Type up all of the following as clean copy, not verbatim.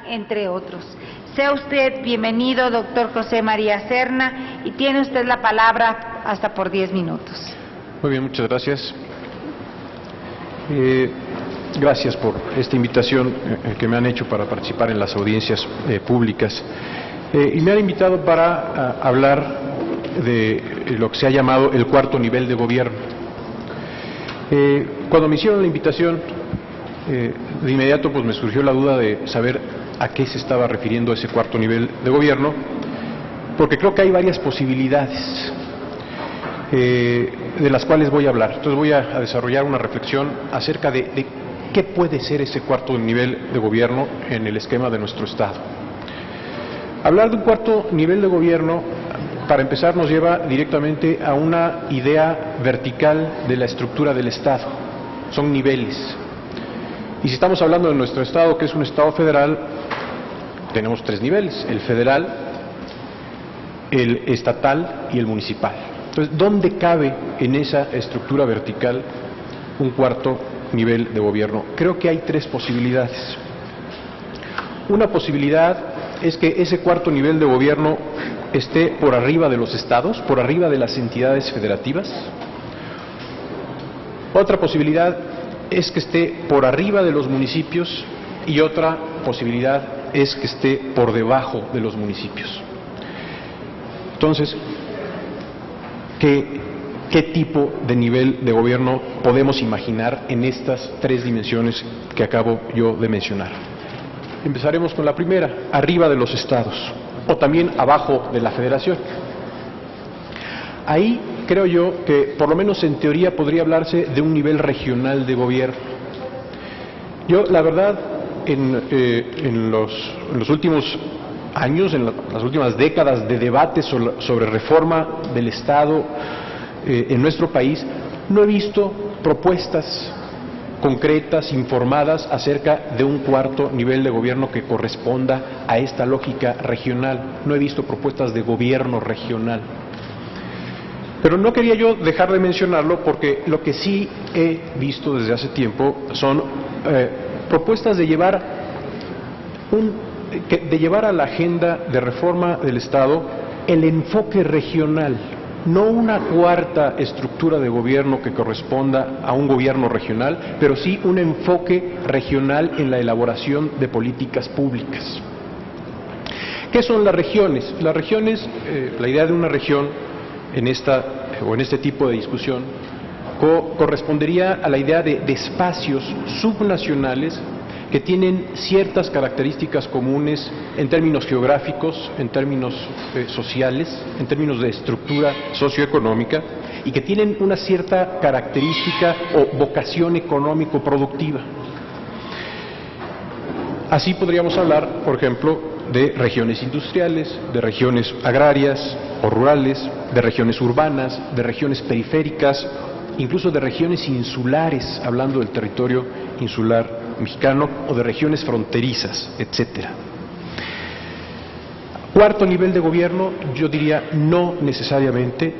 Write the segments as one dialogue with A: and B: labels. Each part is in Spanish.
A: entre otros. Sea usted bienvenido, doctor José María Serna, y tiene usted la palabra hasta por 10 minutos.
B: Muy bien, muchas gracias. Gracias por esta invitación que me han hecho para participar en las audiencias públicas. Y me han invitado para hablar de lo que se ha llamado el cuarto nivel de gobierno. Cuando me hicieron la invitación, de inmediato pues me surgió la duda de saber a qué se estaba refiriendo ese cuarto nivel de gobierno, porque creo que hay varias posibilidades de las cuales voy a hablar. Entonces voy a desarrollar una reflexión acerca de qué puede ser ese cuarto nivel de gobierno en el esquema de nuestro Estado. Hablar de un cuarto nivel de gobierno, para empezar, nos lleva directamente a una idea vertical de la estructura del Estado. Son niveles. Y si estamos hablando de nuestro Estado, que es un Estado federal, tenemos 3 niveles: el federal, el estatal y el municipal. Entonces, ¿dónde cabe en esa estructura vertical un cuarto nivel de gobierno? Creo que hay 3 posibilidades. Una posibilidad es que ese cuarto nivel de gobierno esté por arriba de los estados, por arriba de las entidades federativas. Otra posibilidad es que esté por arriba de los municipios, y otra posibilidad es que esté por debajo de los municipios. Entonces, ¿qué tipo de nivel de gobierno podemos imaginar en estas 3 dimensiones que acabo yo de mencionar? Empezaremos con la primera: arriba de los estados, o también abajo de la federación. Ahí creo yo que, por lo menos en teoría, podría hablarse de un nivel regional de gobierno. Yo, la verdad, en los últimos años, en las últimas décadas de debate sobre reforma del Estado en nuestro país, no he visto propuestas concretas, informadas acerca de un cuarto nivel de gobierno que corresponda a esta lógica regional. No he visto propuestas de gobierno regional. Pero no quería yo dejar de mencionarlo, porque lo que sí he visto desde hace tiempo son propuestas de llevar a la agenda de reforma del Estado el enfoque regional, no una cuarta estructura de gobierno que corresponda a un gobierno regional, pero sí un enfoque regional en la elaboración de políticas públicas. ¿Qué son las regiones? Las regiones, la idea de una región en este tipo de discusión correspondería a la idea de espacios subnacionales que tienen ciertas características comunes en términos geográficos, en términos sociales, en términos de estructura socioeconómica, y que tienen una cierta característica o vocación económico-productiva. Así podríamos hablar, por ejemplo, de regiones industriales, de regiones agrarias o rurales, de regiones urbanas, de regiones periféricas, incluso de regiones insulares, hablando del territorio insular mexicano, o de regiones fronterizas, etcétera. Cuarto nivel de gobierno, yo diría no necesariamente,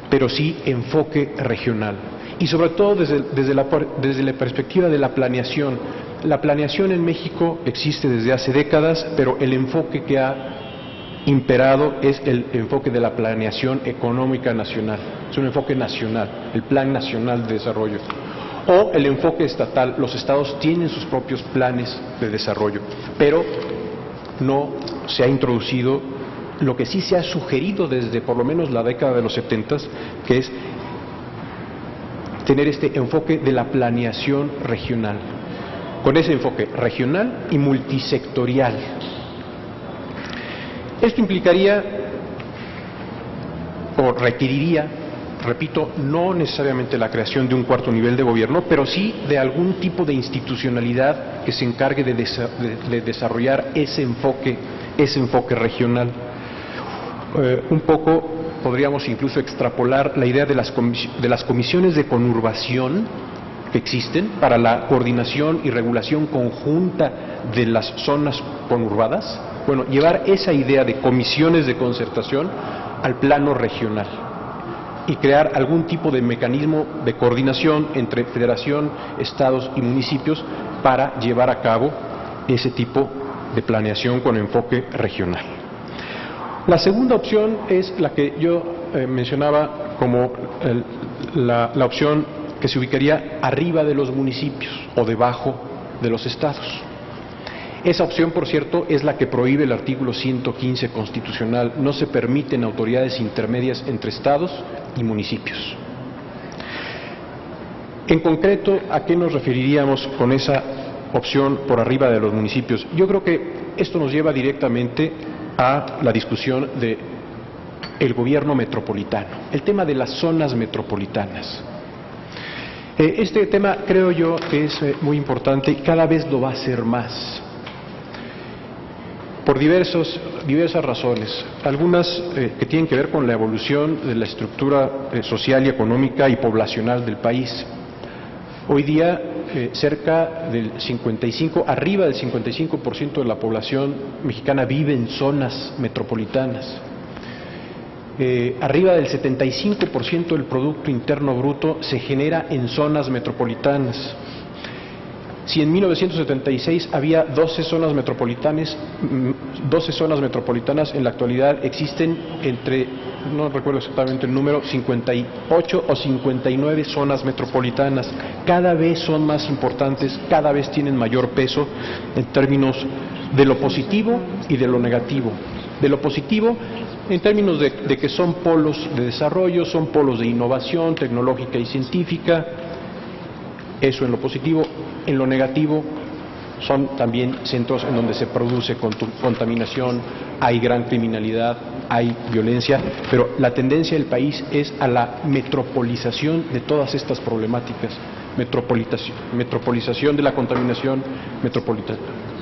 B: pero sí enfoque regional. Y sobre todo desde la perspectiva de la planeación. La planeación en México existe desde hace décadas, pero el enfoque que ha imperado es el enfoque de la planeación económica nacional. Es un enfoque nacional, el Plan Nacional de Desarrollo. O el enfoque estatal. Los estados tienen sus propios planes de desarrollo, pero no se ha introducido lo que sí se ha sugerido desde por lo menos la década de los 70s, que es tener este enfoque de la planeación regional, con ese enfoque regional y multisectorial. Esto implicaría o requeriría, repito, no necesariamente la creación de un cuarto nivel de gobierno, pero sí de algún tipo de institucionalidad que se encargue de desarrollar ese enfoque regional. Un poco podríamos incluso extrapolar la idea de las comisiones de conurbación que existen para la coordinación y regulación conjunta de las zonas conurbadas. Bueno, llevar esa idea de comisiones de concertación al plano regional y crear algún tipo de mecanismo de coordinación entre federación, estados y municipios para llevar a cabo ese tipo de planeación con enfoque regional. La segunda opción es la que yo mencionaba como la opción que se ubicaría arriba de los municipios o debajo de los estados. Esa opción, por cierto, es la que prohíbe el artículo 115 constitucional. No se permiten autoridades intermedias entre estados y municipios. En concreto, ¿a qué nos referiríamos con esa opción por arriba de los municipios? Yo creo que esto nos lleva directamente a la discusión de el gobierno metropolitano, el tema de las zonas metropolitanas. Este tema creo yo que es muy importante y cada vez lo va a ser más, por diversas razones, algunas que tienen que ver con la evolución de la estructura social y económica y poblacional del país. Hoy día arriba del 55% de la población mexicana vive en zonas metropolitanas. Arriba del 75% del Producto Interno Bruto se genera en zonas metropolitanas. Si en 1976 había 12 zonas metropolitanas, en la actualidad existen no recuerdo exactamente el número, 58 o 59 zonas metropolitanas. Cada vez son más importantes, cada vez tienen mayor peso en términos de lo positivo y de lo negativo. De lo positivo, en términos de que son polos de desarrollo, son polos de innovación tecnológica y científica. Eso en lo positivo. En lo negativo, son también centros en donde se produce contaminación, hay gran criminalidad, hay violencia, pero la tendencia del país es a la metropolización de todas estas problemáticas, metropolización de la contaminación,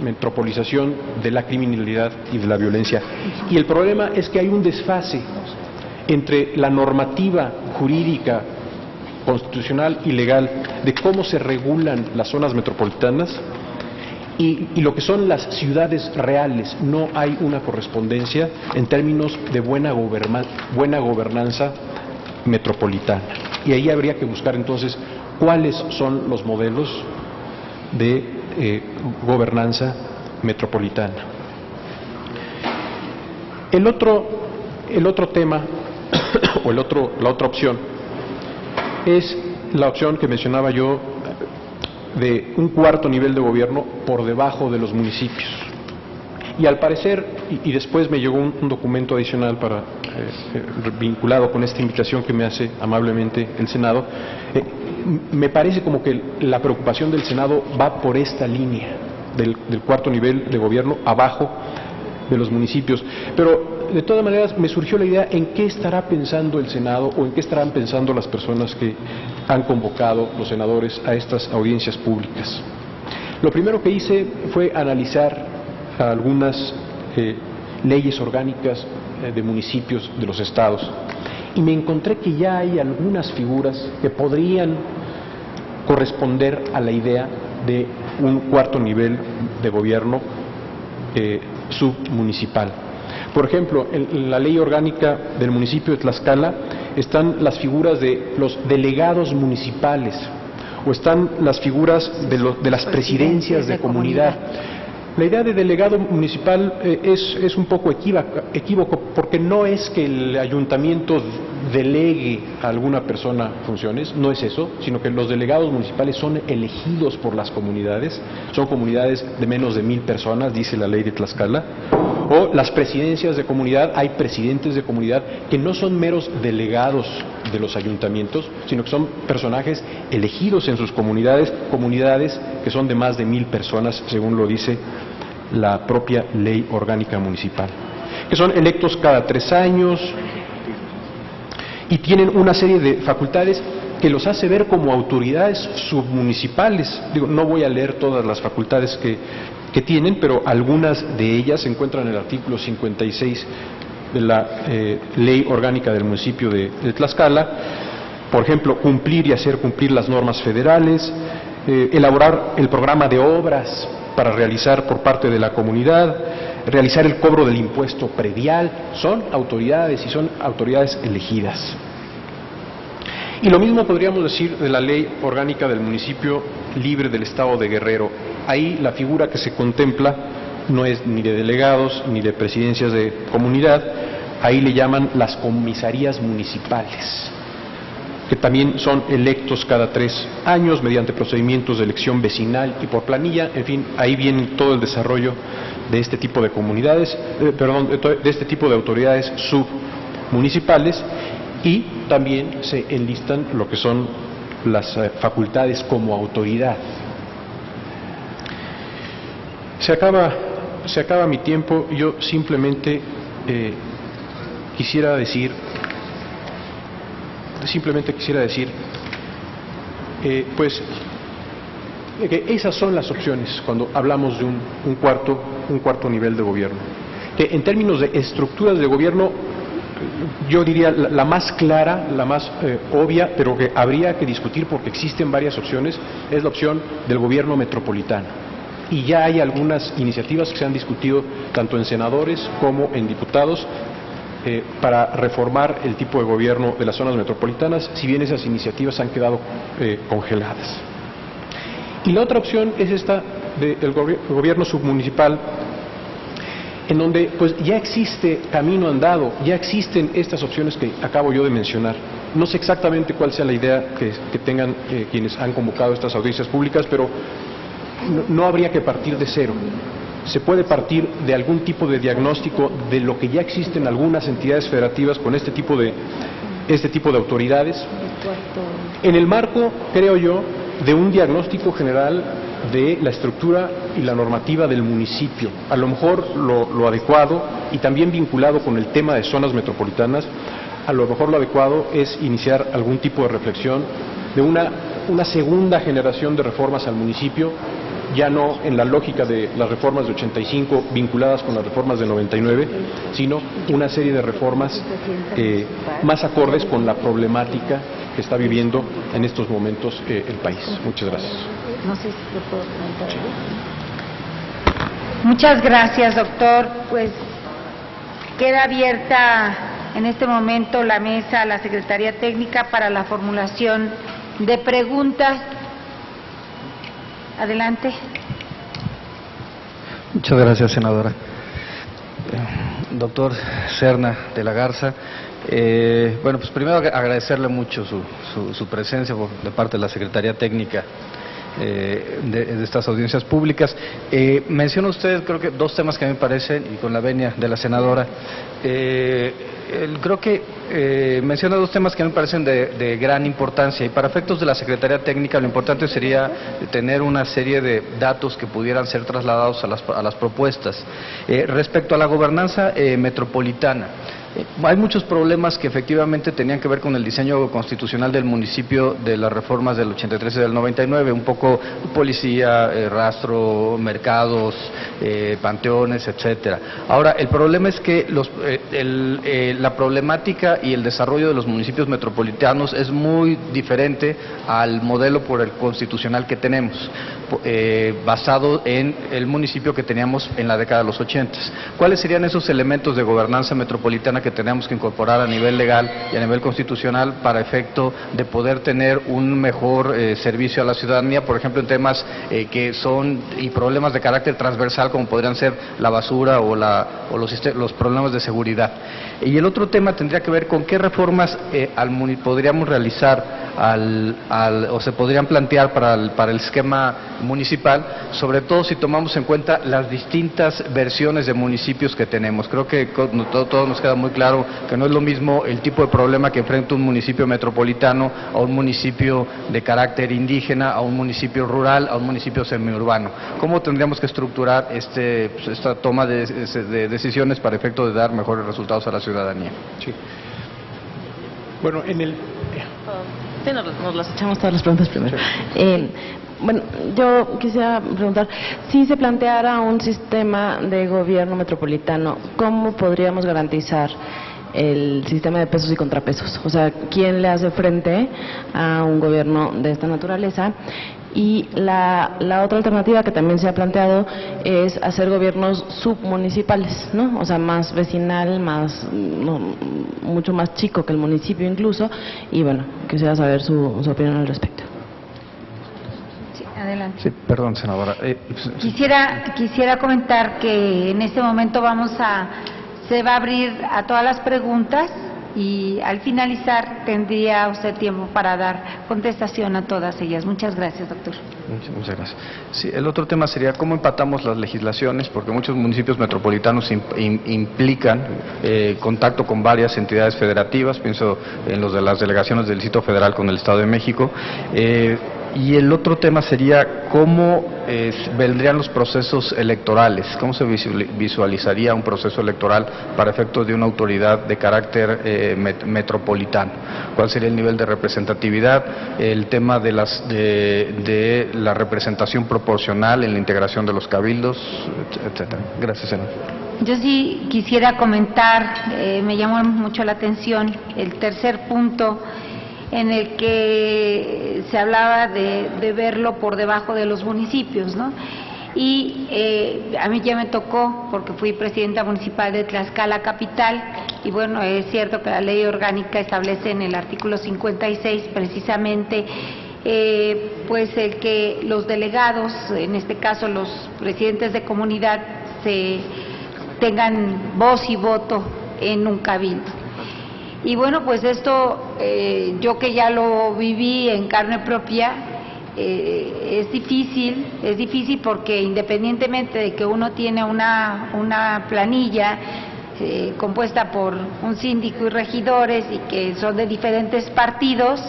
B: metropolización de la criminalidad y de la violencia. Y el problema es que hay un desfase entre la normativa jurídica constitucional y legal de cómo se regulan las zonas metropolitanas y lo que son las ciudades reales. No hay una correspondencia en términos de buena gobernanza metropolitana. Y ahí habría que buscar entonces cuáles son los modelos de gobernanza metropolitana. El otro tema o la otra opción es la opción que mencionaba yo de un cuarto nivel de gobierno por debajo de los municipios. Y al parecer, y después me llegó un documento adicional vinculado con esta invitación que me hace amablemente el Senado, me parece como que la preocupación del Senado va por esta línea del cuarto nivel de gobierno abajo de los municipios. Pero de todas maneras me surgió la idea en qué estará pensando el Senado o en qué estarán pensando las personas que han convocado, los senadores, a estas audiencias públicas. Lo primero que hice fue analizar algunas leyes orgánicas de municipios de los estados y me encontré que ya hay algunas figuras que podrían corresponder a la idea de un cuarto nivel de gobierno submunicipal. Por ejemplo, en la ley orgánica del municipio de Tlaxcala están las figuras de los delegados municipales o están las figuras de las presidencias de comunidad. La idea de delegado municipal es un poco equívoco porque no es que el ayuntamiento delegue a alguna persona funciones, no es eso, sino que los delegados municipales son elegidos por las comunidades, son comunidades de menos de 1,000 personas, dice la ley de Tlaxcala, o las presidencias de comunidad, hay presidentes de comunidad que no son meros delegados de los ayuntamientos, sino que son personajes elegidos en sus comunidades que son de más de 1,000 personas, según lo dice la propia ley orgánica municipal, que son electos cada 3 años y tienen una serie de facultades que los hace ver como autoridades submunicipales. No voy a leer todas las facultades que tienen, pero algunas de ellas se encuentran en el artículo 56 de la ley orgánica del municipio de Tlaxcala. Por ejemplo, cumplir y hacer cumplir las normas federales, elaborar el programa de obras para realizar por parte de la comunidad, realizar el cobro del impuesto predial. Son autoridades y son autoridades elegidas. Y lo mismo podríamos decir de la ley orgánica del municipio libre del estado de Guerrero. Ahí la figura que se contempla no es ni de delegados ni de presidencias de comunidad, ahí le llaman las comisarías municipales, que también son electos cada 3 años mediante procedimientos de elección vecinal y por planilla. En fin, ahí viene todo el desarrollo de este tipo de comunidades, de este tipo de autoridades submunicipales, y también se enlistan lo que son las facultades como autoridad. Se acaba mi tiempo. Yo simplemente quisiera decir pues que esas son las opciones cuando hablamos de un cuarto nivel de gobierno, que en términos de estructuras de gobierno, yo diría la más clara, la más obvia, pero que habría que discutir porque existen varias opciones, es la opción del gobierno metropolitano. Y ya hay algunas iniciativas que se han discutido tanto en senadores como en diputados para reformar el tipo de gobierno de las zonas metropolitanas, si bien esas iniciativas han quedado congeladas. Y la otra opción es esta del gobierno submunicipal, en donde pues ya existe camino andado, ya existen estas opciones que acabo yo de mencionar. No sé exactamente cuál sea la idea que tengan quienes han convocado estas audiencias públicas, pero no habría que partir de cero. Se puede partir de algún tipo de diagnóstico de lo que ya existe en algunas entidades federativas con este tipo de autoridades, en el marco, creo yo, de un diagnóstico general de la estructura y la normativa del municipio. A lo mejor lo adecuado, y también vinculado con el tema de zonas metropolitanas, a lo mejor lo adecuado es iniciar algún tipo de reflexión de una segunda generación de reformas al municipio, ya no en la lógica de las reformas de 85 vinculadas con las reformas de 99, sino una serie de reformas más acordes con la problemática que está viviendo en estos momentos el país. Muchas gracias.
A: No sé si lo puedo comentar. Muchas gracias, doctor. Pues queda abierta en este momento la mesa a la Secretaría Técnica para la formulación de preguntas. Adelante.
C: Muchas gracias, senadora. Doctor Serna de la Garza, bueno, pues primero agradecerle mucho su presencia de parte de la Secretaría Técnica de estas audiencias públicas. Menciona usted, creo que 2 temas que a mí me parecen, y con la venia de la senadora, creo que menciona 2 temas que a mí me parecen de gran importancia, y para efectos de la Secretaría Técnica lo importante sería tener una serie de datos que pudieran ser trasladados a las propuestas. Respecto a la gobernanza metropolitana, hay muchos problemas que efectivamente tenían que ver con el diseño constitucional del municipio de las reformas del 83 y del 99, un poco policía, rastro, mercados, panteones, etcétera. Ahora, el problema es que la problemática y el desarrollo de los municipios metropolitanos es muy diferente al modelo por el constitucional que tenemos, basado en el municipio que teníamos en la década de los 80. ¿Cuáles serían esos elementos de gobernanza metropolitana que tenemos que incorporar a nivel legal y a nivel constitucional para efecto de poder tener un mejor servicio a la ciudadanía, por ejemplo, en temas que son y problemas de carácter transversal como podrían ser la basura o los problemas de seguridad? Y el otro tema tendría que ver con qué reformas podríamos realizar o se podrían plantear para el esquema municipal, sobre todo si tomamos en cuenta las distintas versiones de municipios que tenemos. Creo que todo nos queda muy claro que no es lo mismo el tipo de problema que enfrenta un municipio metropolitano a un municipio de carácter indígena, a un municipio rural, a un municipio semiurbano. ¿Cómo tendríamos que estructurar esta toma de decisiones para efecto de dar mejores resultados a la ciudadanía?
B: Sí. Bueno,
D: Sí, nos las echamos todas las preguntas primero. Bueno, yo quisiera preguntar, si se planteara un sistema de gobierno metropolitano, ¿cómo podríamos garantizar el sistema de pesos y contrapesos? O sea, ¿quién le hace frente a un gobierno de esta naturaleza? Y la otra alternativa que también se ha planteado es hacer gobiernos submunicipales, ¿no? O sea, más vecinal, mucho más chico que el municipio incluso, y bueno, quisiera saber su opinión al respecto.
A: Sí, Adelante.
C: Sí, perdón, senadora.
A: Quisiera comentar que en este momento se va a abrir a todas las preguntas y al finalizar tendría usted tiempo para dar contestación a todas ellas. Muchas gracias, doctor.
C: Muchas gracias. Sí, el otro tema sería cómo empatamos las legislaciones, porque muchos municipios metropolitanos implican contacto con varias entidades federativas, pienso en los de las delegaciones del Distrito Federal con el Estado de México. Y el otro tema sería cómo vendrían los procesos electorales, cómo se visualizaría un proceso electoral para efectos de una autoridad de carácter metropolitano, cuál sería el nivel de representatividad, el tema de la representación proporcional en la integración de los cabildos, etcétera. Gracias, senador.
A: Yo sí quisiera comentar, me llamó mucho la atención el tercer punto, en el que se hablaba de verlo por debajo de los municipios, ¿no? Y a mí ya me tocó, porque fui presidenta municipal de Tlaxcala Capital, y bueno, es cierto que la ley orgánica establece en el artículo 56 precisamente pues el que los delegados, en este caso los presidentes de comunidad, tengan voz y voto en un cabildo. Y bueno, pues esto, yo que ya lo viví en carne propia, es difícil porque independientemente de que uno tiene una planilla compuesta por un síndico y regidores y que son de diferentes partidos,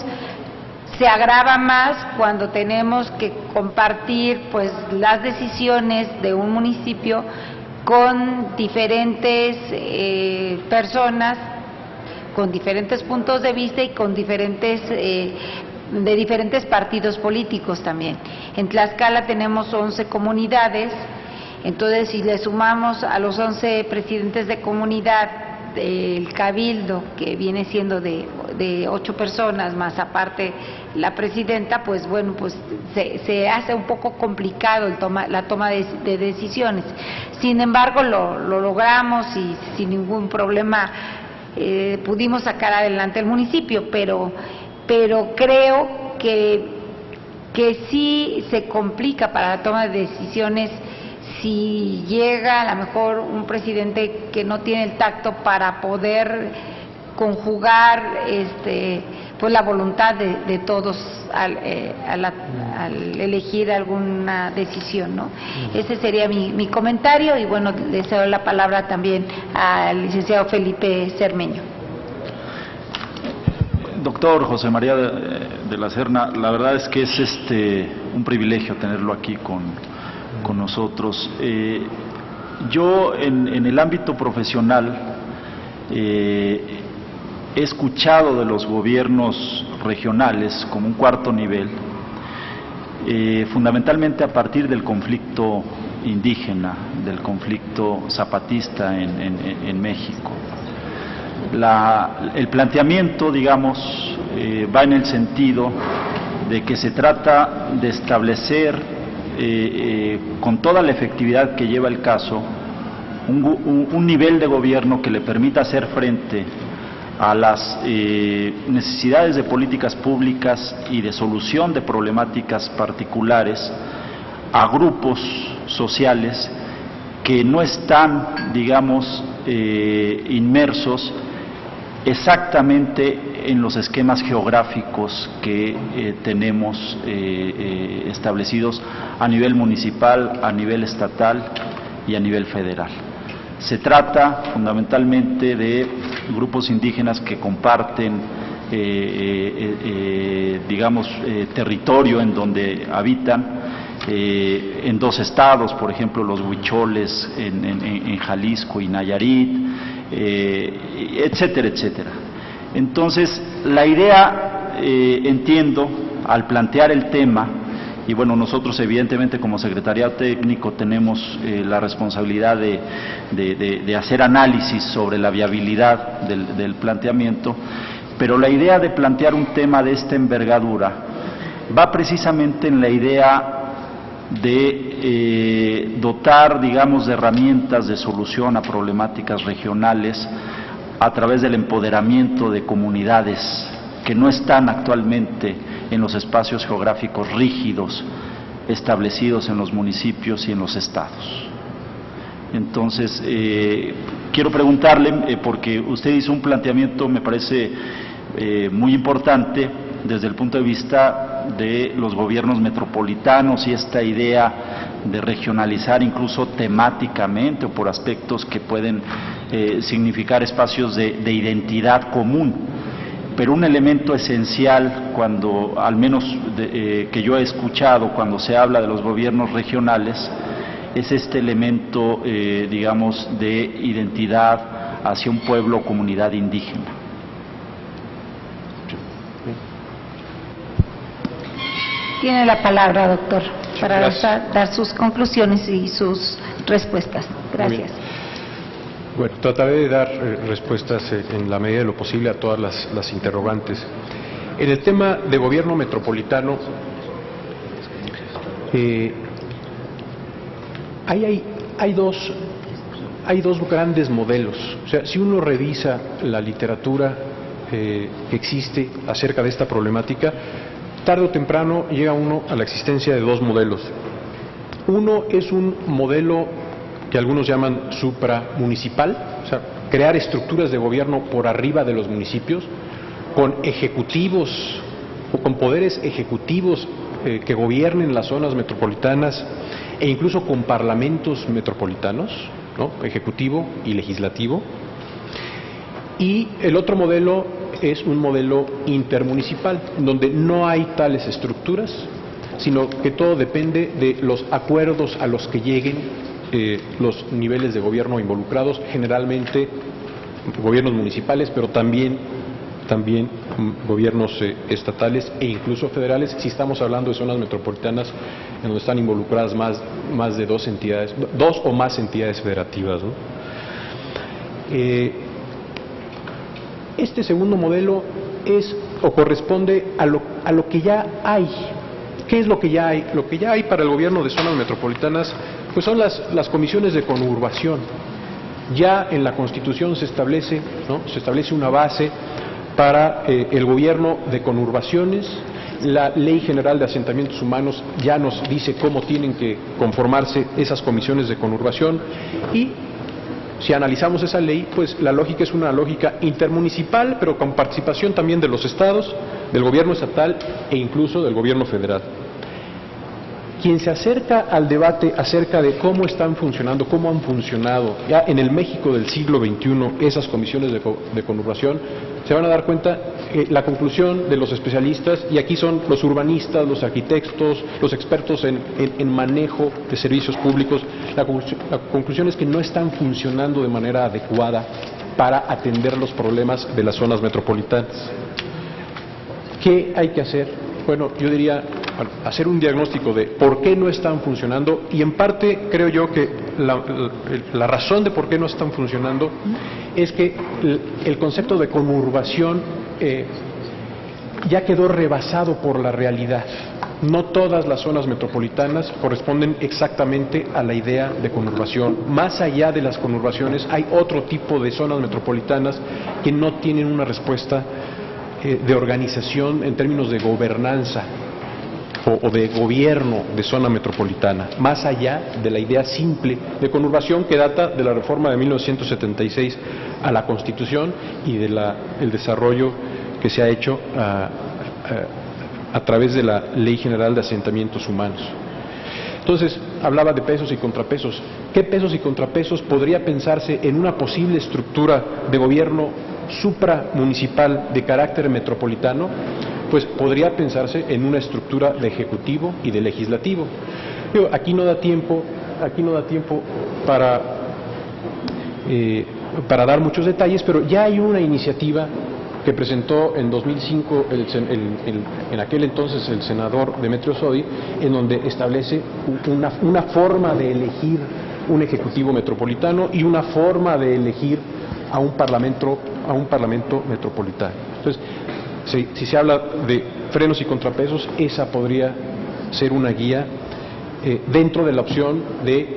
A: se agrava más cuando tenemos que compartir pues las decisiones de un municipio con diferentes personas, con diferentes puntos de vista y con de diferentes partidos políticos también. En Tlaxcala tenemos 11 comunidades, entonces si le sumamos a los 11 presidentes de comunidad del cabildo, que viene siendo de 8 personas, más aparte la presidenta, pues bueno, pues se hace un poco complicado la toma de decisiones. Sin embargo, lo logramos y sin ningún problema pudimos sacar adelante el municipio, pero creo que sí se complica para la toma de decisiones si llega a lo mejor un presidente que no tiene el tacto para poder conjugar pues la voluntad de todos al elegir alguna decisión, ¿no? Ese sería mi comentario y bueno, le cedo la palabra también al licenciado Felipe Cermeño.
E: Doctor José María de la Serna, la verdad es que es un privilegio tenerlo aquí con nosotros. Yo en el ámbito profesional he escuchado de los gobiernos regionales como un cuarto nivel, fundamentalmente a partir del conflicto indígena, del conflicto zapatista en México. El planteamiento, digamos, va en el sentido de que se trata de establecer con toda la efectividad que lleva el caso un nivel de gobierno que le permita hacer frente a las necesidades de políticas públicas y de solución de problemáticas particulares a grupos sociales que no están, digamos, inmersos exactamente en los esquemas geográficos que tenemos establecidos a nivel municipal, a nivel estatal y a nivel federal. Se trata fundamentalmente de grupos indígenas que comparten, digamos, territorio en donde habitan, en 2 estados, por ejemplo, los huicholes en Jalisco y Nayarit, etcétera, etcétera. Entonces, la idea, entiendo, al plantear el tema, y bueno, nosotros evidentemente como Secretariado Técnico tenemos la responsabilidad de hacer análisis sobre la viabilidad del planteamiento, pero la idea de plantear un tema de esta envergadura va precisamente en la idea de dotar, digamos, de herramientas de solución a problemáticas regionales a través del empoderamiento de comunidades que no están actualmente en los espacios geográficos rígidos establecidos en los municipios y en los estados. Entonces, quiero preguntarle, porque usted hizo un planteamiento, me parece muy importante, desde el punto de vista de los gobiernos metropolitanos y esta idea de regionalizar incluso temáticamente o por aspectos que pueden significar espacios de identidad común. Pero un elemento esencial, cuando, al menos que yo he escuchado cuando se habla de los gobiernos regionales, es este elemento, digamos, de identidad hacia un pueblo o comunidad indígena.
A: Tiene la palabra, doctor, para dar sus conclusiones y sus respuestas. Gracias.
B: Bueno, trataré de dar respuestas en la medida de lo posible a todas las interrogantes. En el tema de gobierno metropolitano, hay dos grandes modelos. O sea, si uno revisa la literatura que existe acerca de esta problemática, tarde o temprano llega uno a la existencia de dos modelos. Uno es un modelo que algunos llaman supramunicipal, o sea, crear estructuras de gobierno por arriba de los municipios, con ejecutivos o con poderes ejecutivos que gobiernen las zonas metropolitanas e incluso con parlamentos metropolitanos, ¿no? Ejecutivo y legislativo. Y el otro modelo es un modelo intermunicipal, donde no hay tales estructuras, sino que todo depende de los acuerdos a los que lleguen los niveles de gobierno involucrados, generalmente gobiernos municipales, pero también gobiernos estatales e incluso federales, si estamos hablando de zonas metropolitanas en donde están involucradas más de dos o más entidades federativas, ¿no? Este segundo modelo es o corresponde a lo que ya hay. ¿Qué es lo que ya hay? Lo que ya hay para el gobierno de zonas metropolitanas pues son las comisiones de conurbación. Ya en la Constitución se establece, ¿no? Se establece una base para el gobierno de conurbaciones. La Ley General de Asentamientos Humanos ya nos dice cómo tienen que conformarse esas comisiones de conurbación, y si analizamos esa ley, pues la lógica es una lógica intermunicipal, pero con participación también de los estados, del gobierno estatal e incluso del gobierno federal. Quien se acerca al debate acerca de cómo están funcionando, cómo han funcionado ya en el México del siglo XXI esas comisiones de conurbación, se van a dar cuenta la conclusión de los especialistas, y aquí son los urbanistas, los arquitectos, los expertos en manejo de servicios públicos, la conclusión es que no están funcionando de manera adecuada para atender los problemas de las zonas metropolitanas. ¿Qué hay que hacer? Bueno, yo diría hacer un diagnóstico de por qué no están funcionando, y en parte creo yo que la razón de por qué no están funcionando es que el concepto de conurbación ya quedó rebasado por la realidad. No todas las zonas metropolitanas corresponden exactamente a la idea de conurbación. Más allá de las conurbaciones hay otro tipo de zonas metropolitanas que no tienen una respuesta de organización en términos de gobernanza o de gobierno de zona metropolitana, más allá de la idea simple de conurbación que data de la reforma de 1976 a la Constitución y de el desarrollo que se ha hecho a través de la Ley General de Asentamientos Humanos. Entonces, hablaba de pesos y contrapesos. ¿Qué pesos y contrapesos podría pensarse en una posible estructura de gobierno supramunicipal de carácter metropolitano? Pues podría pensarse en una estructura de ejecutivo y de legislativo. Pero aquí no da tiempo para dar muchos detalles, pero ya hay una iniciativa que presentó en 2005 en aquel entonces el senador Demetrio Sodi, en donde establece una forma de elegir un ejecutivo metropolitano y una forma de elegir a un parlamento metropolitano. Entonces, si se habla de frenos y contrapesos, esa podría ser una guía dentro de la opción de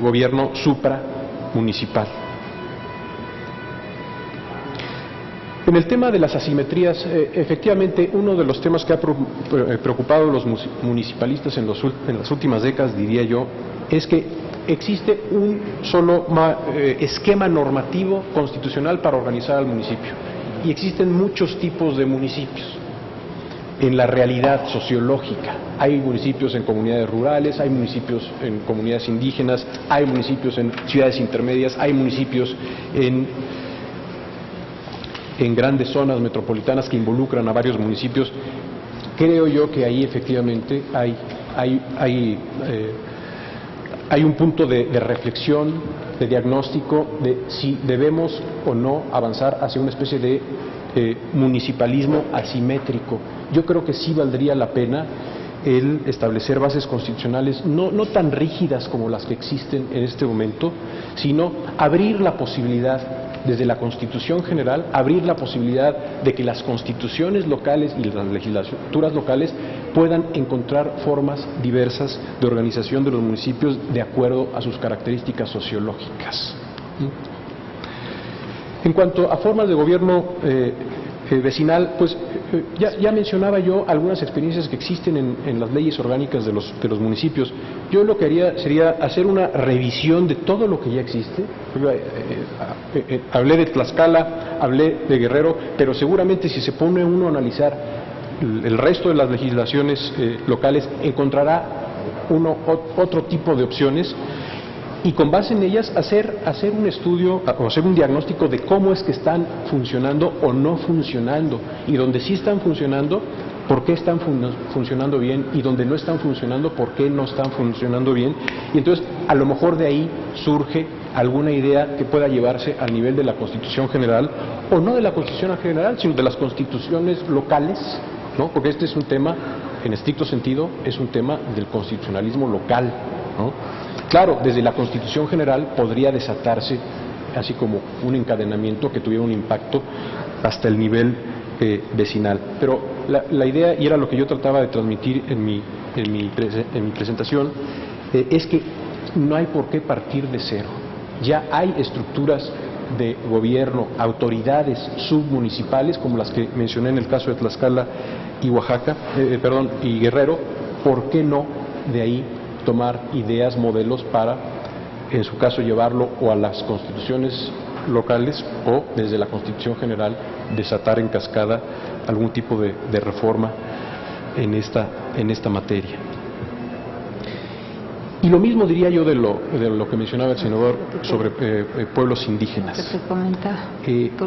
B: gobierno supramunicipal. En el tema de las asimetrías, efectivamente, uno de los temas que ha preocupado a los municipalistas en las últimas décadas, diría yo, es que existe un solo esquema normativo constitucional para organizar al municipio. Y existen muchos tipos de municipios en la realidad sociológica. Hay municipios en comunidades rurales, hay municipios en comunidades indígenas, hay municipios en ciudades intermedias, hay municipios en grandes zonas metropolitanas que involucran a varios municipios. Creo yo que ahí efectivamente hay un punto de reflexión, de diagnóstico de si debemos o no avanzar hacia una especie de municipalismo asimétrico. Yo creo que sí valdría la pena el establecer bases constitucionales no tan rígidas como las que existen en este momento, sino abrir la posibilidad desde la Constitución General, abrir la posibilidad de que las constituciones locales y las legislaturas locales puedan encontrar formas diversas de organización de los municipios de acuerdo a sus características sociológicas. En cuanto a formas de gobierno vecinal, pues ya mencionaba yo algunas experiencias que existen en las leyes orgánicas de los municipios. Yo lo que haría sería hacer una revisión de todo lo que ya existe. Hablé de Tlaxcala, hablé de Guerrero, pero seguramente si se pone uno a analizar el resto de las legislaciones locales, encontrará otro tipo de opciones, y con base en ellas hacer un estudio o hacer un diagnóstico de cómo es que están funcionando o no funcionando, y donde sí están funcionando, por qué están funcionando bien, y donde no están funcionando, por qué no están funcionando bien. Y entonces a lo mejor de ahí surge alguna idea que pueda llevarse al nivel de la Constitución General, o no de la Constitución General, sino de las constituciones locales, ¿no? Porque este es un tema, en estricto sentido, es un tema del constitucionalismo local, ¿no? Claro, desde la Constitución General podría desatarse así como un encadenamiento que tuviera un impacto hasta el nivel vecinal. Pero la idea, y era lo que yo trataba de transmitir en mi presentación, es que no hay por qué partir de cero. Ya hay estructuras de gobierno, autoridades submunicipales, como las que mencioné en el caso de Tlaxcala y y Guerrero. ¿Por qué no de ahí tomar ideas, modelos para, en su caso, llevarlo o a las constituciones locales o desde la Constitución General desatar en cascada algún tipo de reforma en esta materia? Y lo mismo diría yo de lo que mencionaba el senador sobre pueblos indígenas.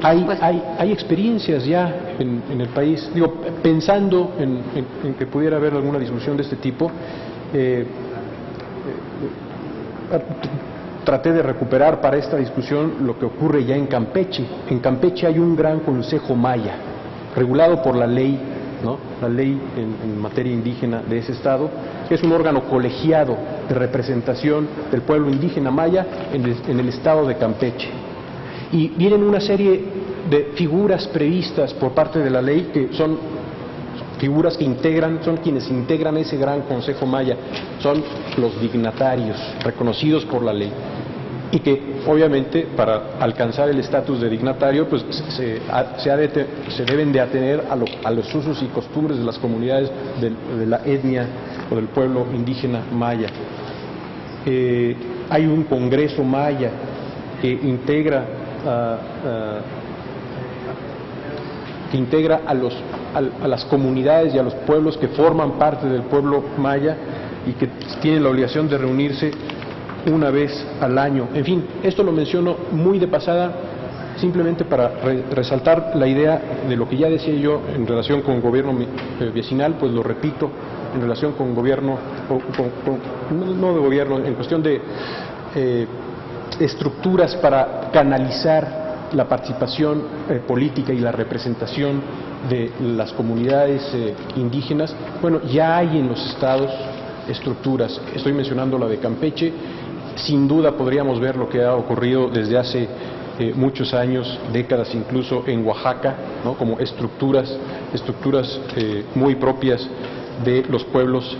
B: Hay experiencias ya en el país. Digo, pensando en que pudiera haber alguna discusión de este tipo, traté de recuperar para esta discusión lo que ocurre ya en Campeche. En Campeche hay un gran consejo maya, regulado por la ley, ¿no? La ley en materia indígena de ese estado, que es un órgano colegiado de representación del pueblo indígena maya en el estado de Campeche. Y vienen una serie de figuras previstas por parte de la ley que son figuras que son quienes integran ese gran consejo maya, son los dignatarios reconocidos por la ley, y que obviamente para alcanzar el estatus de dignatario pues se deben de atener a los usos y costumbres de las comunidades de la etnia o del pueblo indígena maya. Hay un congreso maya que integra a las comunidades y a los pueblos que forman parte del pueblo maya y que tienen la obligación de reunirse una vez al año. En fin, esto lo menciono muy de pasada, simplemente para resaltar la idea de lo que ya decía yo en relación con gobierno vecinal, pues lo repito, en relación con gobierno, no de gobierno, en cuestión de estructuras para canalizar la participación política y la representación de las comunidades indígenas. Bueno, ya hay en los estados estructuras. Estoy mencionando la de Campeche. Sin duda podríamos ver lo que ha ocurrido desde hace muchos años, décadas incluso, en Oaxaca, ¿no? Como estructuras muy propias de los pueblos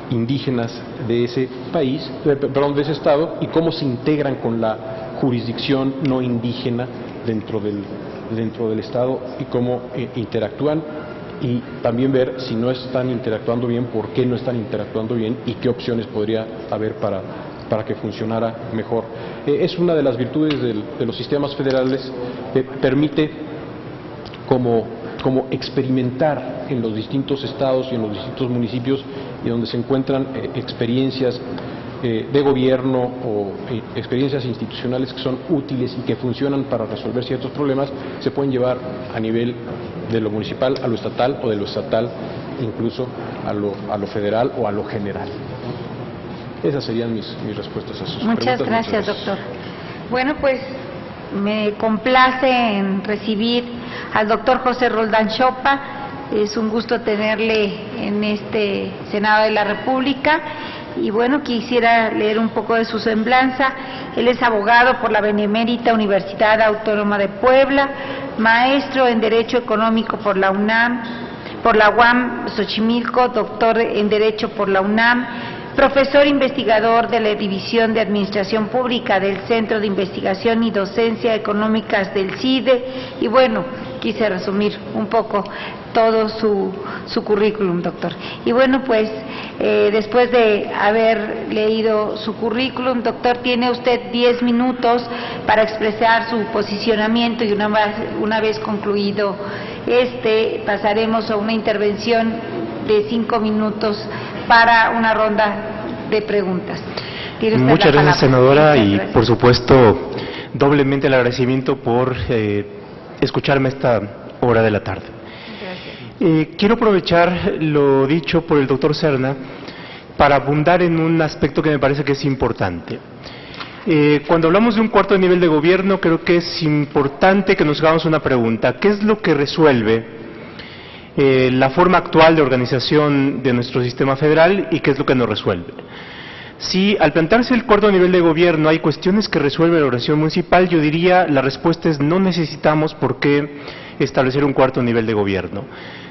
B: indígenas de ese país, de ese estado, y cómo se integran con la jurisdicción no indígena dentro del dentro del Estado y cómo interactúan, y también ver si no están interactuando bien, por qué no están interactuando bien y qué opciones podría haber para que funcionara mejor. Es una de las virtudes de los sistemas federales, permite como experimentar en los distintos estados y en los distintos municipios, y donde se encuentran experiencias de gobierno o experiencias institucionales que son útiles y que funcionan para resolver ciertos problemas, se pueden llevar a nivel de lo municipal a lo estatal, o de lo estatal incluso a lo federal o a lo general. Esas serían mis respuestas a sus preguntas.
A: Muchas gracias, doctor. Bueno, pues me complace en recibir al doctor José Roldán Chopa. Es un gusto tenerle en este Senado de la República. Y bueno, quisiera leer un poco de su semblanza. Él es abogado por la Benemérita Universidad Autónoma de Puebla, maestro en Derecho Económico por la UNAM, por la UAM Xochimilco, doctor en Derecho por la UNAM, profesor investigador de la División de Administración Pública del Centro de Investigación y Docencia Económicas del CIDE. Y bueno, quise resumir un poco todo su currículum, doctor. Y bueno, pues después de haber leído su currículum, doctor, tiene usted 10 minutos para expresar su posicionamiento, y una vez concluido pasaremos a una intervención de 5 minutos para una ronda de preguntas.
F: Muchas gracias, senadora, y por supuesto doblemente el agradecimiento por escucharme a esta hora de la tarde. Quiero aprovechar lo dicho por el doctor Serna para abundar en un aspecto que me parece que es importante. Cuando hablamos de un cuarto nivel de gobierno, creo que es importante que nos hagamos una pregunta: ¿qué es lo que resuelve la forma actual de organización de nuestro sistema federal y qué es lo que nos resuelve? Si al plantearse el cuarto nivel de gobierno hay cuestiones que resuelve la organización municipal, yo diría la respuesta es: no necesitamos por qué establecer un cuarto nivel de gobierno.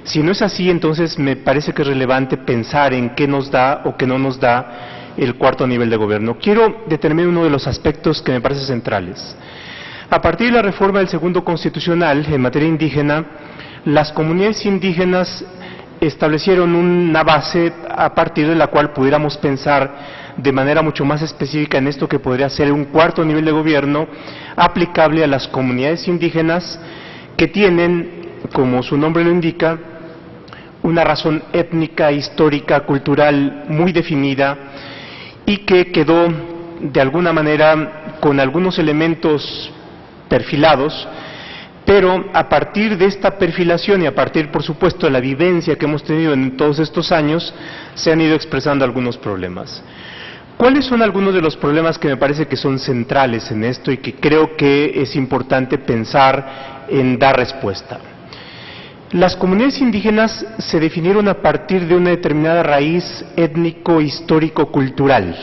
F: Si no es así, entonces me parece que es relevante pensar en qué nos da o qué no nos da el cuarto nivel de gobierno. Quiero determinar uno de los aspectos que me parecen centrales. A partir de la reforma del segundo constitucional en materia indígena, las comunidades indígenas establecieron una base a partir de la cual pudiéramos pensar de manera mucho más específica en esto que podría ser un cuarto nivel de gobierno aplicable a las comunidades indígenas que tienen, como su nombre lo indica, una razón étnica, histórica, cultural muy definida, y que quedó de alguna manera con algunos elementos perfilados, pero a partir de esta perfilación y a partir, por supuesto, de la vivencia que hemos tenido en todos estos años, se han ido expresando algunos problemas. ¿Cuáles son algunos de los problemas que me parece que son centrales en esto y que creo que es importante pensar en dar respuesta? Las comunidades indígenas se definieron a partir de una determinada raíz étnico-histórico-cultural.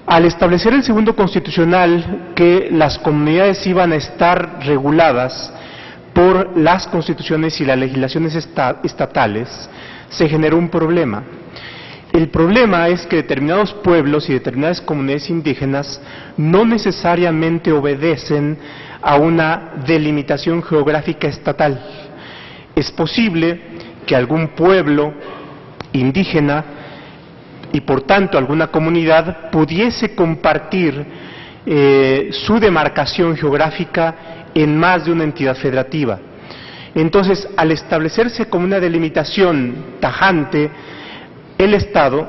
F: Al establecer el segundo constitucional que las comunidades iban a estar reguladas por las constituciones y las legislaciones estatales, se generó un problema. El problema es que determinados pueblos y determinadas comunidades indígenas no necesariamente obedecen a una delimitación geográfica estatal. Es posible que algún pueblo indígena y por tanto alguna comunidad pudiese compartir su demarcación geográfica en más de una entidad federativa. Entonces, al establecerse como una delimitación tajante, el Estado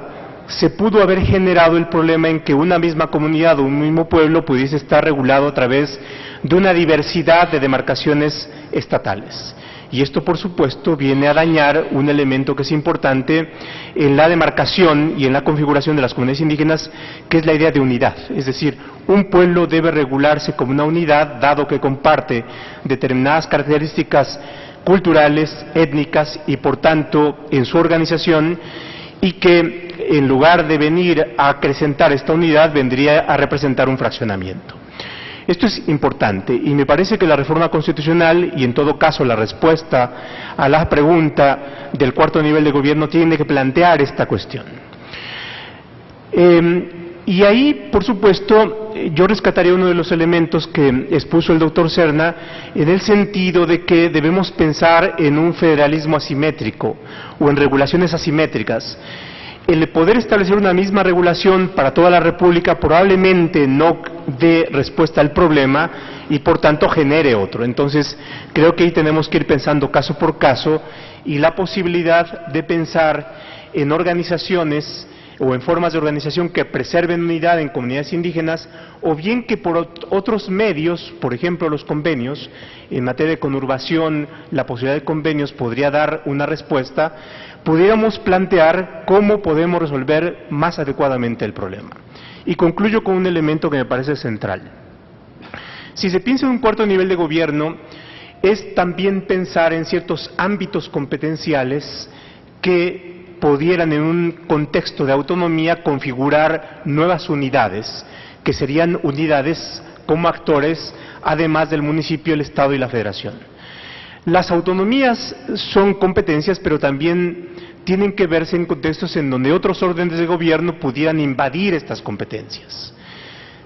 F: se pudo haber generado el problema en que una misma comunidad o un mismo pueblo pudiese estar regulado a través de una diversidad de demarcaciones estatales. Y esto, por supuesto, viene a dañar un elemento que es importante en la demarcación y en la configuración de las comunidades indígenas, que es la idea de unidad. Es decir, un pueblo debe regularse como una unidad, dado que comparte determinadas características culturales, étnicas y, por tanto, en su organización, y que en lugar de venir a acrecentar esta unidad, vendría a representar un fraccionamiento. Esto es importante y me parece que la reforma constitucional y en todo caso la respuesta a la pregunta del cuarto nivel de gobierno tiene que plantear esta cuestión. Y ahí, por supuesto, yo rescataría uno de los elementos que expuso el doctor Serna, en el sentido de que debemos pensar en un federalismo asimétrico o en regulaciones asimétricas. El poder establecer una misma regulación para toda la República probablemente no dé respuesta al problema y por tanto genere otro. Entonces, creo que ahí tenemos que ir pensando caso por caso, y la posibilidad de pensar en organizaciones o en formas de organización que preserven unidad en comunidades indígenas, o bien que por otros medios, por ejemplo los convenios, en materia de conurbación, la posibilidad de convenios podría dar una respuesta, pudiéramos plantear cómo podemos resolver más adecuadamente el problema. Y concluyo con un elemento que me parece central. Si se piensa en un cuarto nivel de gobierno, es también pensar en ciertos ámbitos competenciales que pudieran, en un contexto de autonomía, configurar nuevas unidades, que serían unidades como actores, además del municipio, el Estado y la Federación. Las autonomías son competencias, pero también tienen que verse en contextos en donde otros órdenes de gobierno pudieran invadir estas competencias.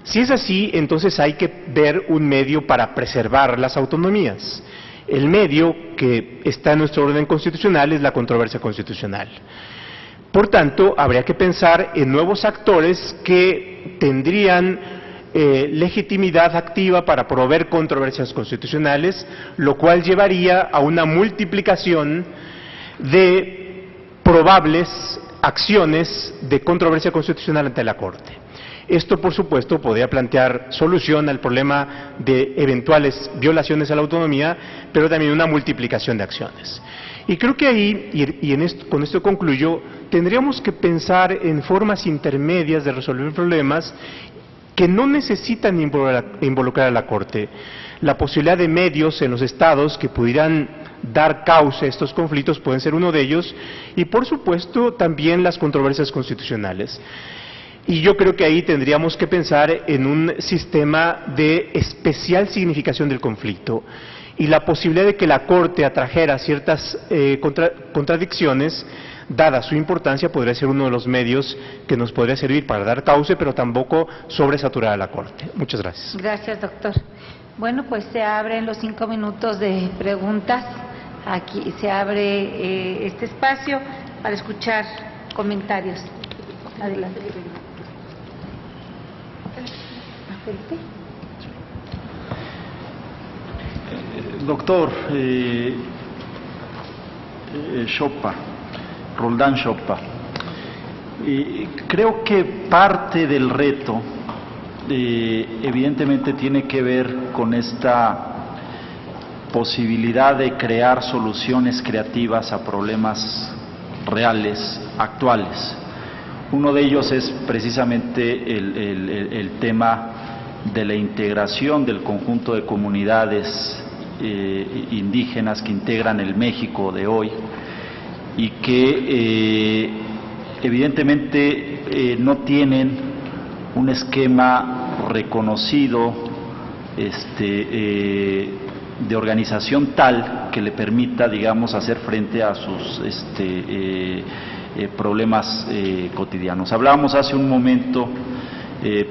F: Si es así, entonces hay que ver un medio para preservar las autonomías. El medio que está en nuestro orden constitucional es la controversia constitucional. Por tanto, habría que pensar en nuevos actores que tendrían legitimidad activa para promover controversias constitucionales, lo cual llevaría a una multiplicación de probables acciones de controversia constitucional ante la Corte. Esto, por supuesto, podría plantear solución al problema de eventuales violaciones a la autonomía, pero también una multiplicación de acciones. Y creo que ahí, con esto concluyo, tendríamos que pensar en formas intermedias de resolver problemas que no necesitan involucrar a la Corte. La posibilidad de medios en los estados que pudieran dar causa a estos conflictos pueden ser uno de ellos, y por supuesto también las controversias constitucionales. Y yo creo que ahí tendríamos que pensar en un sistema de especial significación del conflicto, y la posibilidad de que la Corte atrajera ciertas contradicciones, dada su importancia, podría ser uno de los medios que nos podría servir para dar cauce, pero tampoco sobresaturar a la Corte. Muchas gracias.
A: Gracias, doctor. Bueno, pues se abren los 5 minutos de preguntas. Aquí se abre este espacio para escuchar comentarios. Adelante.
E: Doctor Roldán Choppa, creo que parte del reto evidentemente tiene que ver con esta posibilidad de crear soluciones creativas a problemas reales, actuales. Uno de ellos es precisamente el tema de la integración del conjunto de comunidades indígenas que integran el México de hoy y que evidentemente no tienen un esquema reconocido de organización tal que le permita, digamos, hacer frente a sus problemas cotidianos. Hablábamos hace un momento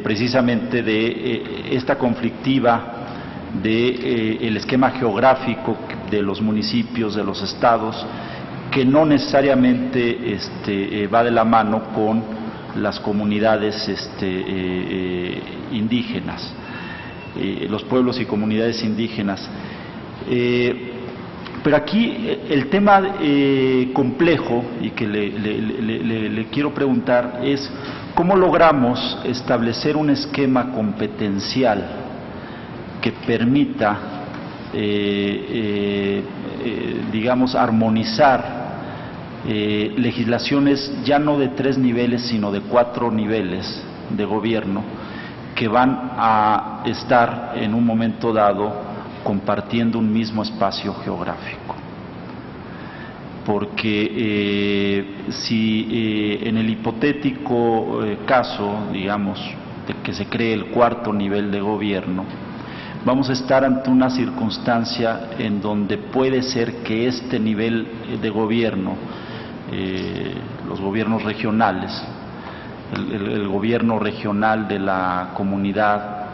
E: precisamente de esta conflictiva el esquema geográfico de los municipios, de los estados, que no necesariamente va de la mano con las comunidades indígenas, los pueblos y comunidades indígenas. Pero aquí el tema complejo y que le quiero preguntar es cómo logramos establecer un esquema competencial que permita, digamos, armonizar legislaciones ya no de 3 niveles, sino de 4 niveles de gobierno que van a estar en un momento dado compartiendo un mismo espacio geográfico. Porque si en el hipotético caso, digamos, de que se cree el 4º nivel de gobierno, vamos a estar ante una circunstancia en donde puede ser que este nivel de gobierno, los gobiernos regionales, el gobierno regional de la comunidad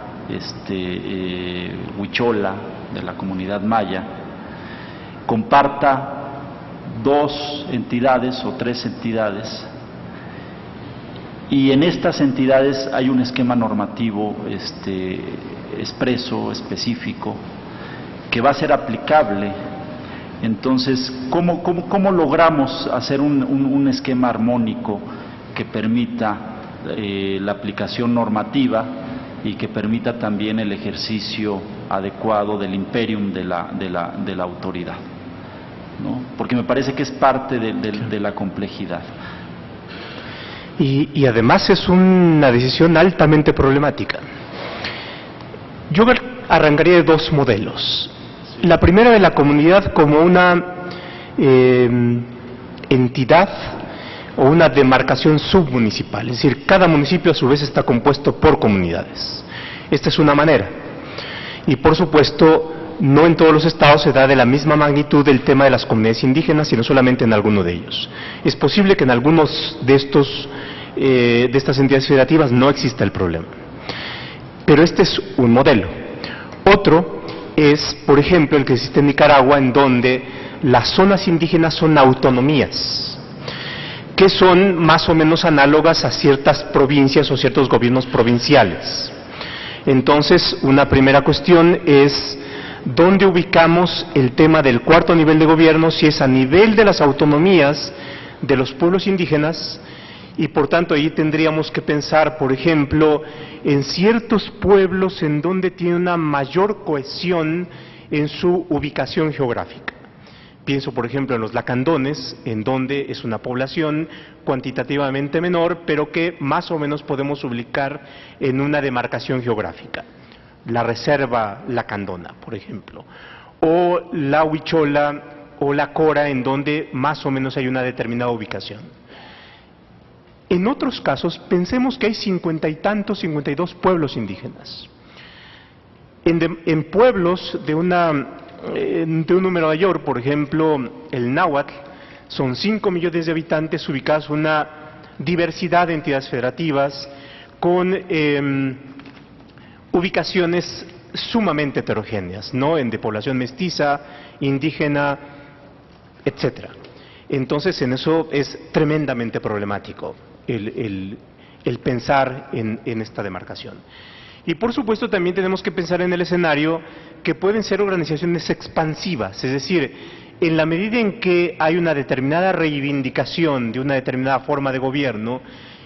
E: huichola, de la comunidad maya, comparta 2 entidades o 3 entidades, y en estas entidades hay un esquema normativo expreso, específico, que va a ser aplicable. Entonces, ¿cómo logramos hacer un esquema armónico que permita la aplicación normativa y que permita también el ejercicio adecuado del imperium de la autoridad, ¿no? Porque me parece que es parte de la complejidad.
F: Y además es una decisión altamente problemática. Yo arrancaría de 2 modelos. La primera, de la comunidad como una entidad o una demarcación submunicipal, es decir, cada municipio a su vez está compuesto por comunidades. Esta es una manera. Y por supuesto, no en todos los estados se da de la misma magnitud el tema de las comunidades indígenas, sino solamente en alguno de ellos. Es posible que en algunos de estas entidades federativas no exista el problema. Pero este es un modelo. Otro es, por ejemplo, el que existe en Nicaragua, en donde las zonas indígenas son autonomías, que son más o menos análogas a ciertas provincias o ciertos gobiernos provinciales. Entonces, una primera cuestión es dónde ubicamos el tema del 4º nivel de gobierno, si es a nivel de las autonomías de los pueblos indígenas, y por tanto ahí tendríamos que pensar, por ejemplo, en ciertos pueblos en donde tiene una mayor cohesión en su ubicación geográfica. Pienso, por ejemplo, en los lacandones, en donde es una población cuantitativamente menor, pero que más o menos podemos ubicar en una demarcación geográfica. La reserva lacandona, por ejemplo, o la huichola o la cora, en donde más o menos hay una determinada ubicación. En otros casos, pensemos que hay 50 y tantos, 52 pueblos indígenas. En pueblos de un número mayor, por ejemplo, el náhuatl, son 5 millones de habitantes ubicados en una diversidad de entidades federativas con ubicaciones sumamente heterogéneas, ¿no? De población mestiza, indígena, etcétera. Entonces, en eso es tremendamente problemático el pensar en esta demarcación. Y por supuesto también tenemos que pensar en el escenario que pueden ser organizaciones expansivas, es decir, en la medida en que hay una determinada reivindicación de una determinada forma de gobierno,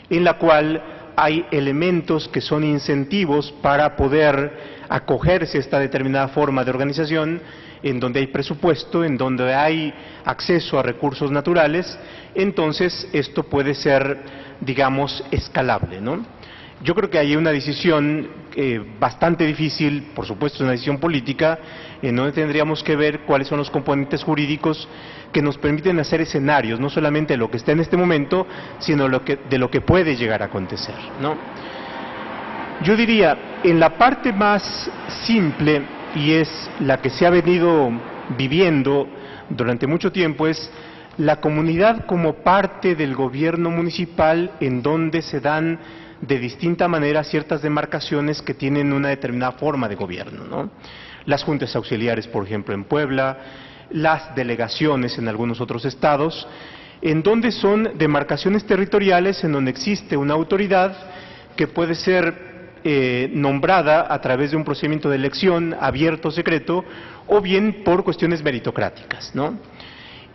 F: en la cual hay elementos que son incentivos para poder acogerse a esta determinada forma de organización, en donde hay presupuesto, en donde hay acceso a recursos naturales, entonces esto puede ser, digamos, escalable, ¿no? Yo creo que hay una decisión bastante difícil, por supuesto es una decisión política, en donde tendríamos que ver cuáles son los componentes jurídicos que nos permiten hacer escenarios, no solamente de lo que está en este momento, sino de lo que puede llegar a acontecer, ¿no? Yo diría, en la parte más simple, y es la que se ha venido viviendo durante mucho tiempo, es la comunidad como parte del gobierno municipal, en donde se dan de distinta manera ciertas demarcaciones que tienen una determinada forma de gobierno, ¿no? Las juntas auxiliares, por ejemplo, en Puebla, las delegaciones en algunos otros estados, en donde son demarcaciones territoriales en donde existe una autoridad que puede ser nombrada a través de un procedimiento de elección abierto, secreto, o bien por cuestiones meritocráticas, ¿no?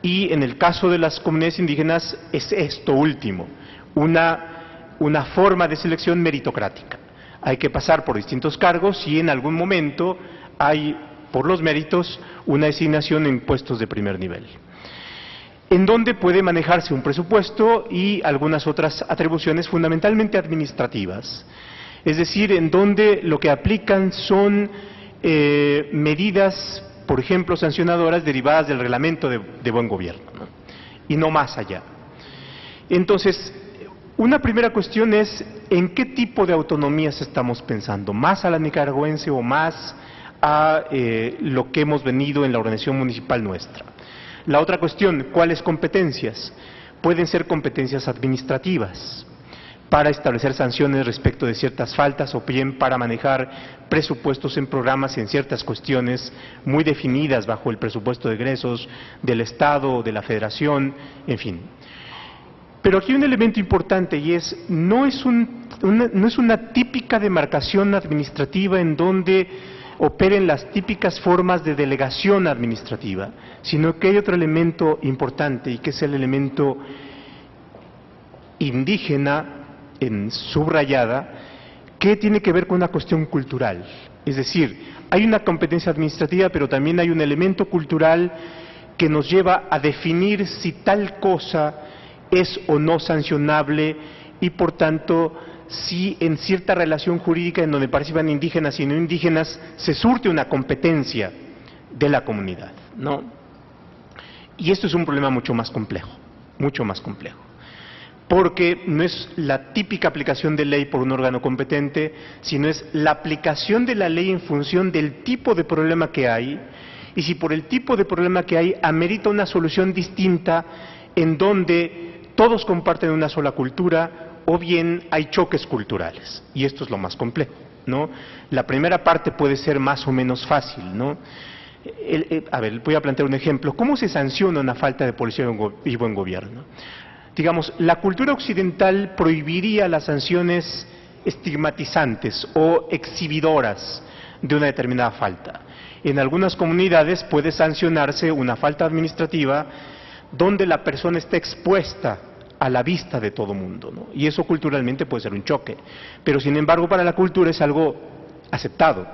F: Y en el caso de las comunidades indígenas es esto último, una forma de selección meritocrática. Hay que pasar por distintos cargos y en algún momento hay, por los méritos, una designación en puestos de primer nivel, en donde puede manejarse un presupuesto y algunas otras atribuciones fundamentalmente administrativas. Es decir, en donde lo que aplican son medidas, por ejemplo, sancionadoras derivadas del reglamento de buen gobierno, ¿no? Y no más allá. Entonces, una primera cuestión es en qué tipo de autonomías estamos pensando, más a la nicaragüense o más a lo que hemos venido en la organización municipal nuestra. La otra cuestión, ¿cuáles competencias? Pueden ser competencias administrativas, para establecer sanciones respecto de ciertas faltas o bien para manejar presupuestos en programas y en ciertas cuestiones muy definidas bajo el presupuesto de egresos del Estado, de la Federación, en fin. Pero aquí hay un elemento importante y es, no es una típica demarcación administrativa en donde operen las típicas formas de delegación administrativa, sino que hay otro elemento importante y que es el elemento indígena en subrayada, que tiene que ver con una cuestión cultural. Es decir, hay una competencia administrativa, pero también hay un elemento cultural que nos lleva a definir si tal cosa es o no sancionable y, por tanto, si en cierta relación jurídica en donde participan indígenas y no indígenas se surte una competencia de la comunidad, ¿no? Y esto es un problema mucho más complejo, porque no es la típica aplicación de ley por un órgano competente, sino es la aplicación de la ley en función del tipo de problema que hay, y si por el tipo de problema que hay amerita una solución distinta en donde todos comparten una sola cultura, o bien hay choques culturales, y esto es lo más complejo, ¿no? La primera parte puede ser más o menos fácil, ¿no? A ver, voy a plantear un ejemplo. ¿Cómo se sanciona una falta de policía y buen gobierno? Digamos, la cultura occidental prohibiría las sanciones estigmatizantes o exhibidoras de una determinada falta. En algunas comunidades puede sancionarse una falta administrativa donde la persona está expuesta a la vista de todo mundo, ¿no? Y eso culturalmente puede ser un choque, pero sin embargo para la cultura es algo aceptado,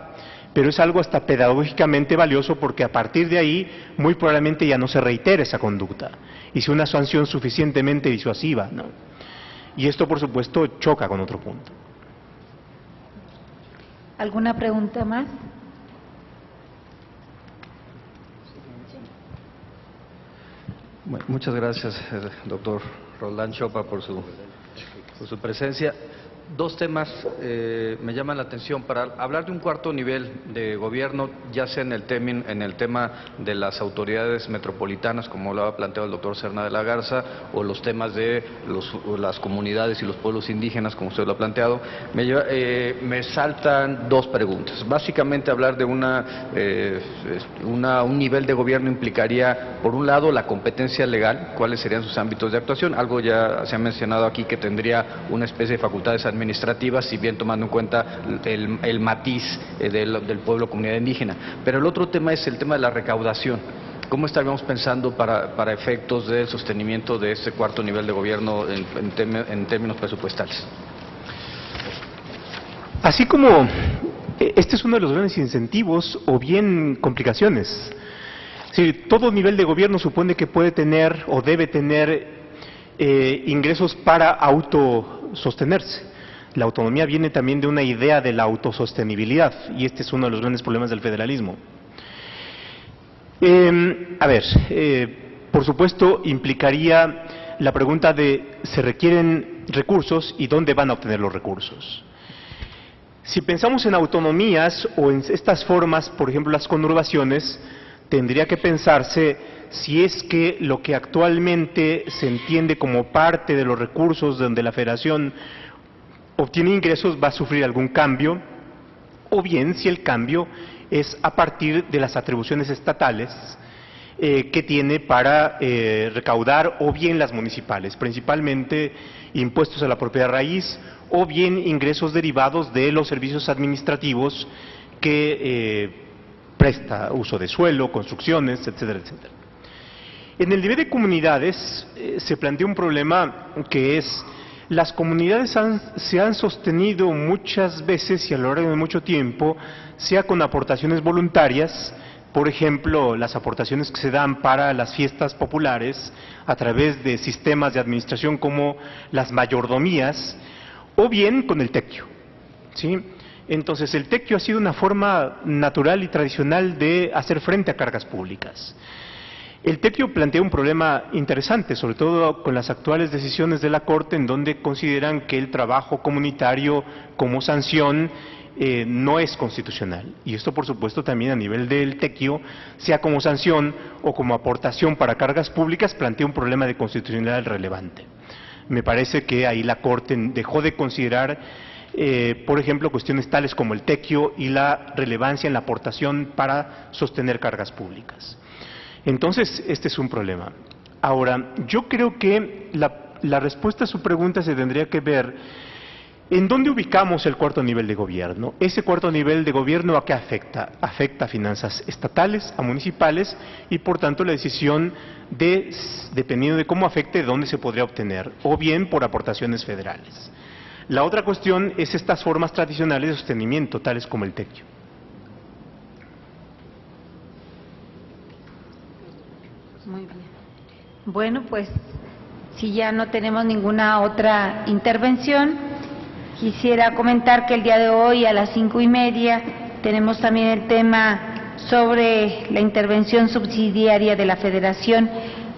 F: pero es algo hasta pedagógicamente valioso porque a partir de ahí muy probablemente ya no se reitere esa conducta y sea una sanción suficientemente disuasiva, ¿no? Y esto por supuesto choca con otro punto.
A: ¿Alguna pregunta más?
C: Bueno, muchas gracias, doctor Roldán Chopa, por su presencia. Dos temas me llaman la atención. Para hablar de un cuarto nivel de gobierno, ya sea en el tema de las autoridades metropolitanas, como lo ha planteado el doctor Serna de la Garza, o los temas de las comunidades y los pueblos indígenas, como usted lo ha planteado, me saltan dos preguntas. Básicamente, hablar de un nivel de gobierno implicaría, por un lado, la competencia legal, cuáles serían sus ámbitos de actuación. Algo ya se ha mencionado aquí que tendría una especie de facultades administrativas, si bien tomando en cuenta el matiz del pueblo comunidad indígena. Pero el otro tema es el tema de la recaudación. ¿Cómo estaríamos pensando para efectos del sostenimiento de este cuarto nivel de gobierno en términos presupuestales?
F: Así como este es uno de los grandes incentivos o bien complicaciones. Es decir, todo nivel de gobierno supone que puede tener o debe tener ingresos para autosostenerse. La autonomía viene también de una idea de la autosostenibilidad y este es uno de los grandes problemas del federalismo. Por supuesto, implicaría la pregunta de ¿se requieren recursos y dónde van a obtener los recursos? Si pensamos en autonomías o en estas formas, por ejemplo las conurbaciones, tendría que pensarse si es que lo que actualmente se entiende como parte de los recursos donde la Federación obtiene ingresos va a sufrir algún cambio, o bien si el cambio es a partir de las atribuciones estatales que tiene para recaudar, o bien las municipales, principalmente impuestos a la propiedad raíz, o bien ingresos derivados de los servicios administrativos que presta, uso de suelo, construcciones, etcétera, etcétera. En el nivel de comunidades se plantea un problema que es: las comunidades se han sostenido muchas veces y a lo largo de mucho tiempo, sea con aportaciones voluntarias, por ejemplo, las aportaciones que se dan para las fiestas populares a través de sistemas de administración como las mayordomías, o bien con el tequio, ¿sí? Entonces, el tequio ha sido una forma natural y tradicional de hacer frente a cargas públicas. El tequio plantea un problema interesante, sobre todo con las actuales decisiones de la Corte, en donde consideran que el trabajo comunitario como sanción no es constitucional. Y esto, por supuesto, también a nivel del tequio, sea como sanción o como aportación para cargas públicas, plantea un problema de constitucionalidad relevante. Me parece que ahí la Corte dejó de considerar, por ejemplo, cuestiones tales como el tequio y la relevancia en la aportación para sostener cargas públicas. Entonces, este es un problema. Ahora, yo creo que la respuesta a su pregunta se tendría que ver en dónde ubicamos el cuarto nivel de gobierno. Ese cuarto nivel de gobierno, ¿a qué afecta? Afecta a finanzas estatales, a municipales, y por tanto la decisión dependiendo de cómo afecte, de dónde se podría obtener, o bien por aportaciones federales. La otra cuestión es estas formas tradicionales de sostenimiento, tales como el tequio.
A: Muy bien. Bueno, pues si ya no tenemos ninguna otra intervención, quisiera comentar que el día de hoy a las 5:30 tenemos también el tema sobre la intervención subsidiaria de la Federación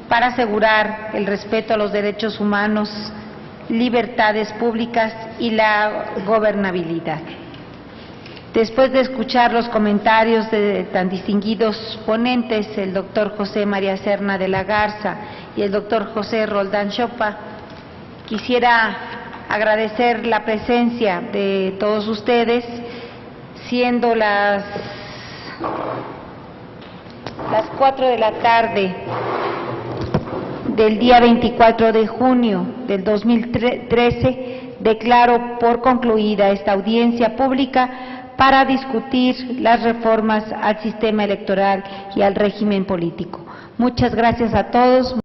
A: para asegurar el respeto a los derechos humanos, libertades públicas y la gobernabilidad. Después de escuchar los comentarios de tan distinguidos ponentes, el doctor José María Serna de la Garza y el doctor José Roldán Chopa, quisiera agradecer la presencia de todos ustedes, siendo las 4 de la tarde del día 24 de junio del 2013, declaro por concluida esta audiencia pública para discutir las reformas al sistema electoral y al régimen político. Muchas gracias a todos.